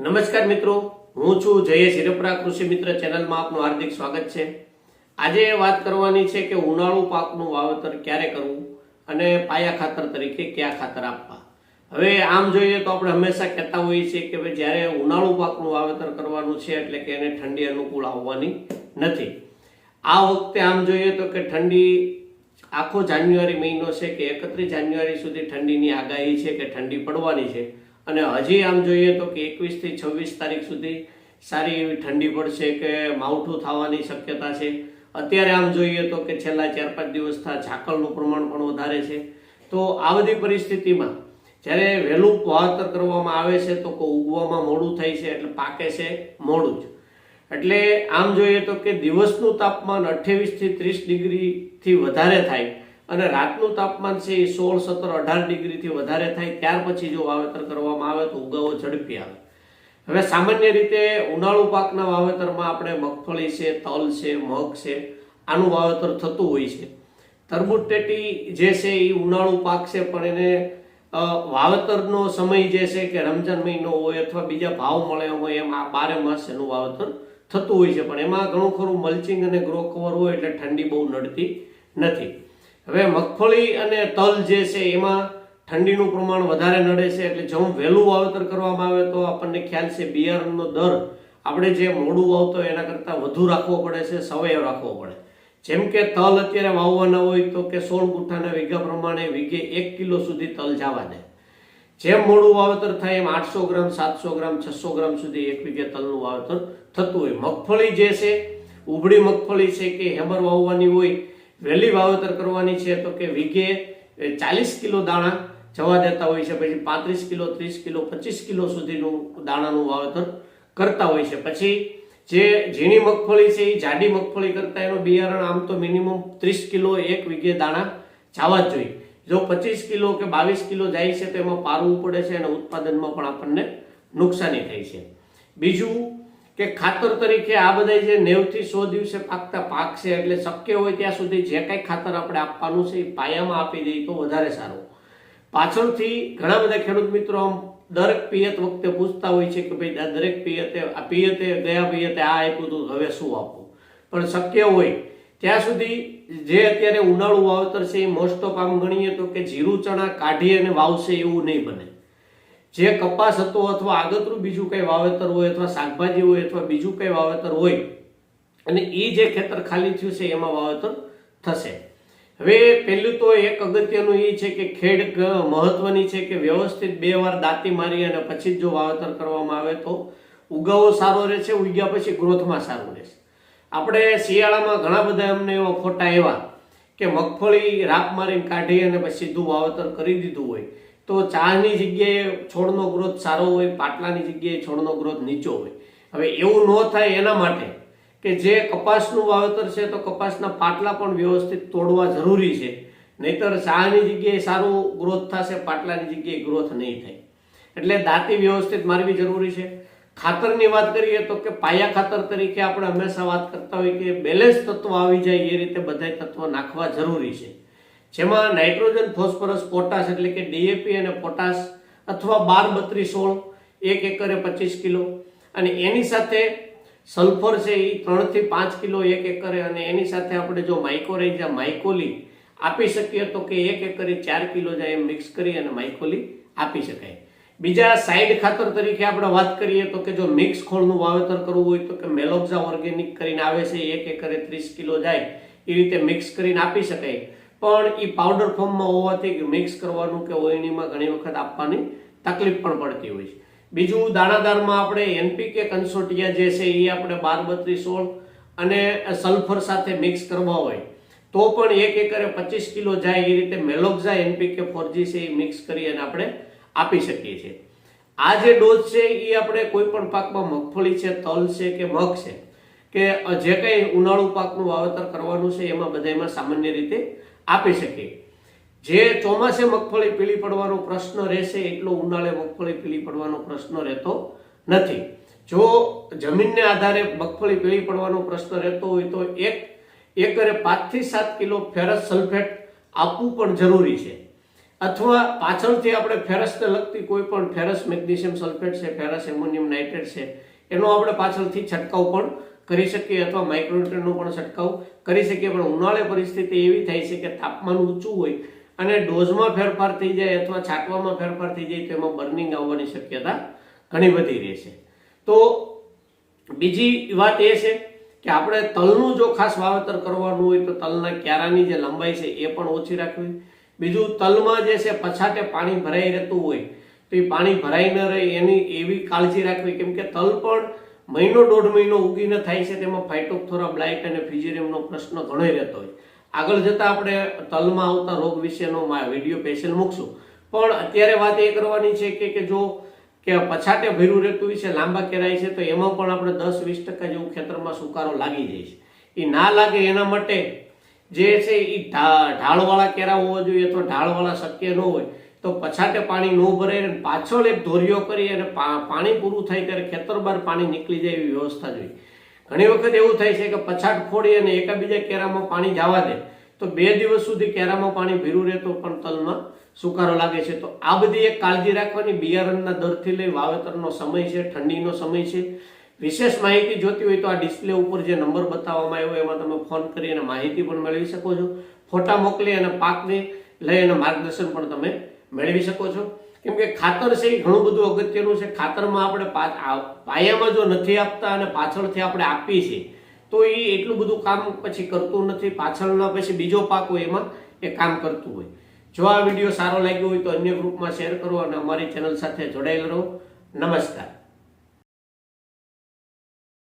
નમસ્કાર મિત્રો, હું છું જયેશ હિરપરા. કૃષિ મિત્ર ચેનલમાં આપનું હાર્દિક સ્વાગત છે. આજે વાત કરવાની છે કે ઉનાળુ પાકનું વાવેતર ક્યારે કરવું અને પાયા ખાતર તરીકે કયા ખાતર આપવા. હવે આમ જોઈએ તો આપણે હંમેશા કહેતા હોઈએ છીએ કે ભાઈ જ્યારે ઉનાળુ પાકનું વાવેતર કરવાનું છે એટલે કે એને ઠંડી અનુકૂળ આવવાની નથી. આ વખતે આમ જોઈએ તો કે ઠંડી આખો જાન્યુઆરી મહિનો છે કે 31 જાન્યુઆરી સુધી ઠંડીની આગાહી છે કે ઠંડી પડવાની છે. અને હજી આમ જોઈએ તો કે 21 થી 26 તારીખ સુધી સારી એવી ઠંડી પડશે કે માવઠું થવાની શક્યતા છે. અત્યારે આમ જોઈએ તો કે છેલ્લા 4-5 દિવસથી ઝાકળનું પ્રમાણ પણ વધારે છે. તો આ બધી પરિસ્થિતિમાં જ્યારે વહેલું વાવેતર કરવામાં આવે છે તો ઉગવામાં મોડું થાય છે એટલે પાકે છે મોડું જ. એટલે આમ જોઈએ તો કે દિવસનું તાપમાન 28 થી 30 ડિગ્રીથી વધારે થાય અને રાતનું તાપમાન છે એ 16, 17, 18 ડિગ્રીથી વધારે થાય ત્યાર પછી જો વાવેતર કરવામાં આવે તો ઉગાવો ઝડપી આવે. હવે સામાન્ય રીતે ઉનાળુ પાકના વાવેતરમાં આપણે મગફળી છે, તલ છે, મગ છે, આનું વાવેતર થતું હોય છે. તરબૂચ ટેટી જે છે એ ઉનાળુ પાક છે પણ એને વાવેતરનો સમય જે છે કે રમજાન મહિનો હોય અથવા બીજા ભાવ મળે હોય એમ આ 12 માસ એનું વાવેતર થતું હોય છે. પણ એમાં ઘણું ખરું મલ્ચિંગ અને ગ્રો કવર હોય એટલે ઠંડી બહુ નડતી નથી. હવે મગફળી અને તલ જે છે એમાં ઠંડીનું પ્રમાણ વધારે નડે છે એટલે જેમ વહેલું વાવેતર કરવામાં આવે તો આપણને ખ્યાલ છે બિયારણનો દર આપણે જે મોડું વાવતો એના કરતાં વધુ રાખવો પડે છે, સવયવ રાખવો પડે. જેમ કે તલ અત્યારે વાવવાના હોય તો કે 16 ગુઠ્ઠાના વીઘા પ્રમાણે વીઘે 1 કિલો સુધી તલ જવા દે. જેમ મોડું વાવેતર થાય એમ 800 ગ્રામ, 700 ગ્રામ, 600 ગ્રામ સુધી એક વીઘે તલનું વાવેતર થતું હોય. મગફળી જે છે ઉભળી મગફળી છે કે હેમર વાવવાની હોય, વહેલી વાવેતર કરવાની છે તો કે વીઘે 40 કિલો દાણા જવા દેતા હોય છે. પછી 35 કિલો, 30 કિલો, 25 કિલો સુધીનું દાણાનું વાવેતર કરતા હોય છે. પછી જે ઝીણી મગફળી છે એ જાડી મગફળી કરતા એનું બિયારણ આમ તો મિનિમમ 30 કિલો એક વીઘે દાણા જવા જ જોઈએ. જો 25 કિલો કે 22 કિલો જાય છે તો એમાં પારવું પડે છે અને ઉત્પાદનમાં પણ આપણને નુકસાની થાય છે. બીજું કે ખાતર તરીકે આ બધા જે 90 થી 100 દિવસે પાકતા પાક છે એટલે શક્ય હોય ત્યાં સુધી જે કાંઈ ખાતર આપણે આપવાનું છે એ પાયામાં આપી દઈએ તો વધારે સારું. પાછળથી ઘણા બધા ખેડૂત મિત્રો આમ દરેક પિયત વખતે પૂછતા હોય છે કે ભાઈ દરેક પિયતે ગયા પિયતે આ આપ્યું હતું હવે શું આપવું. પણ શક્ય હોય ત્યાં સુધી જે અત્યારે ઉનાળુ વાવેતર છે એ મોસ્ટ ઓફ આમ ગણીએ તો કે જીરું ચણા કાઢી અને વાવશે એવું નહીં બને. જે કપાસ હતો અથવા આગતરું બીજું કંઈ વાવેતર હોય અથવા શાકભાજી હોય અથવા બીજું કંઈ વાવેતર હોય અને એ જે ખેતર ખાલી થયું છે એમાં વાવેતર થશે. હવે પહેલું તો એક અગત્યનું એ છે કે ખેડ મહત્વની છે કે વ્યવસ્થિત 2 વાર દાંતી મારી અને પછી જો વાવેતર કરવામાં આવે તો ઉગાવો સારો રહેશે, ઉગ્યા પછી ગ્રોથમાં સારું રહેશે. આપણે શિયાળામાં ઘણા બધા અમને એવા ફોટા એવા કે મગફળી રાપ મારીને કાઢી અને પછી સીધું વાવેતર કરી દીધું હોય તો ચાની જગ્યાએ છોડનો ગ્રોથ સારો હોય, પાટલાની જગ્યાએ છોડનો ગ્રોથ નીચો હોય. હવે એવું ન થાય એના માટે કે જે કપાસનું વાવેતર છે તો કપાસના પાટલા પણ વ્યવસ્થિત તોડવા જરૂરી છે. નહીતર ચાની જગ્યાએ સારું ગ્રોથ થશે, પાટલાની જગ્યાએ ગ્રોથ નહીં થાય. એટલે દાંતી વ્યવસ્થિત મારવી જરૂરી છે. ખાતરની વાત કરીએ તો કે પાયા ખાતર તરીકે આપણે હંમેશા વાત કરતા હોય કે બેલેન્સ તત્વ આવી જાય એ રીતે બધા તત્વ નાખવા જરૂરી છે. જેમાં નાઇટ્રોજન, ફોસ્ફરસ, પોટાશ એટલે કે ડીએપી અને પોટાશ અથવા 12-32-16 1 એકરે 25 કિલો અને એની સાથે સલ્ફર છે એ 3 થી 5 કિલો 1 એકરે અને એની સાથે આપણે જો માઇકોરાઇઝા, માઇકોલી આપી શકીએ તો કે 1 એકરે 4 કિલો જાય એમ મિક્સ કરી અને માઇકોલી આપી શકાય. બીજા સાઈડ ખાતર તરીકે આપણે વાત કરીએ તો કે જો મિક્સ ખોળનું વાવેતર કરવું હોય તો કે મેલોક્ઝા ઓર્ગેનિક કરીને આવે છે 1 એકરે 30 કિલો જાય એ રીતે મિક્સ કરીને આપી શકાય. પણ એ પાવડર ફોર્મમાં હોવાથી મિક્સ કરવાનું કે ઓયણીમાં ઘણી વખત આપવાની તકલીફ પણ પડતી હોય છે. બીજું દાણાદારમાં આપણે એનપીકે કન્સોર્ટિયા જે છે એ આપણે 12-32-16 અને સલ્ફર સાથે મિક્સ કરવા હોય તો પણ 1 એકરે 25 કિલો જાય એ રીતે મેલોક્ઝા એનપીકે 4G છે એ મિક્સ કરી અને આપણે આપી શકીએ છીએ. આ જે ડોઝ છે એ આપણે કોઈ પણ પાકમાં મગફળી છે, તલ છે કે મગ છે કે જે કંઈ ઉનાળુ પાકનું વાવેતર કરવાનું છે એમાં બધામાં સામાન્ય રીતે આપી શકીએ. જે ચોમાસે મગફળી પીળી પડવાનો પ્રશ્ન રહેશે એટલો ઉનાળે મગફળી પીળી પડવાનો પ્રશ્ન રહેતો નથી. જો જમીનને આધારે મગફળી પીળી પડવાનો પ્રશ્ન રહેતો હોય તો 1 એકરે 5 થી 7 કિલો ફેરસ સલ્ફેટ આપવું પણ જરૂરી છે. અથવા પાછળથી આપણે ફેરસને લગતી કોઈ પણ ફેરસ મેગ્નેશિયમ સલ્ફેટ છે, ફેરસ એમોનિયમ નાઇટ્રેટ છે, એનો આપણે પાછળથી છંટકાવ પણ કરી શકીએ અથવા માઇક્રોન્યુટ્રનનો પણ છંટકાવ કરી શકીએ. પણ ઉનાળે પરિસ્થિતિ એવી થાય છે કે તાપમાન ઊંચું હોય અને ડોઝમાં ફેરફાર થઈ જાય અથવા છાંટવામાં ફેરફાર થઈ જાય તો એમાં બર્નિંગ આવવાની શક્યતા ઘણી બધી રહેશે. તો બીજી વાત એ છે કે આપણે તલનું જો ખાસ વાવેતર કરવાનું હોય તો તલના ક્યારાની જે લંબાઈ છે એ પણ ઓછી રાખવી. બીજું, તલમાં જે છે પછાટે પાણી ભરાઈ રહેતું હોય તો એ પાણી ભરાઈ ન રહે એની એવી કાળજી રાખવી, કેમ કે તલ પણ મહિનો દોઢ મહિનો ઉગીને થાય છે, તેમાં ફાઇટોપ્થોરા બ્લાઇટ અને ફ્યુઝેરિયમનો પ્રશ્ન ઘણો રહેતો હોય. આગળ જતા આપણે તલમાં આવતા રોગ વિશેનો વિડીયો સ્પેશિયલ મૂકશું. પણ અત્યારે વાત એ કરવાની છે કે જો કે પછાટે ભર્યું રહેતું હોય છે, લાંબા કેરાય છે, તો એમાં પણ આપણે 10-20% જેવું ખેતરમાં સુકારો લાગી જાય છે. એ ના લાગે એના માટે જે છે એ ઢાળવાળા કેરા હોવા જોઈએ અથવા ઢાળવાળા શક્ય ન હોય તો પછાટે પાણી ન ભરાય અને પાછળ એક ધોરિયો કરી અને પાણી પૂરું થાય ત્યારે ખેતર બહાર પાણી નીકળી જાય એવી વ્યવસ્થા જોઈએ. ઘણી વખત એવું થાય છે કે પછાટ ફોડી અને એકાબીજા કેરામાં પાણી જવા દે તો 2 દિવસ સુધી કેરામાં પાણી ભીરું રહે તો પણ તલમાં સુકારો લાગે છે. તો આ બધી એક કાળજી રાખવાની. બિયારણના દરથી લઈ વાવેતરનો સમય છે, ઠંડીનો સમય છે. વિશેષ માહિતી જોતી હોય તો આ ડિસ્પ્લે ઉપર જે નંબર બતાવવામાં આવ્યો એમાં તમે ફોન કરી અને માહિતી પણ મેળવી શકો છો. ફોટા મોકલી અને પાકને લઈ અને માર્ગદર્શન પણ તમે મેળવી શકો છો. કેમ કે ખાતર છે એ ઘણું બધું અગત્યનું છે. ખાતરમાં આપણે પાયામાં જો નથી આપતા અને પાછળથી આપણે આપીએ છીએ તો એ એટલું બધું કામ પછી કરતું નથી. પાછળના પછી બીજો પાક હોય એમાં એ કામ કરતું હોય. જો આ વિડીયો સારો લાગ્યો હોય તો અન્ય ગ્રુપમાં શેર કરો અને અમારી ચેનલ સાથે જોડાયેલા રહો. નમસ્કાર.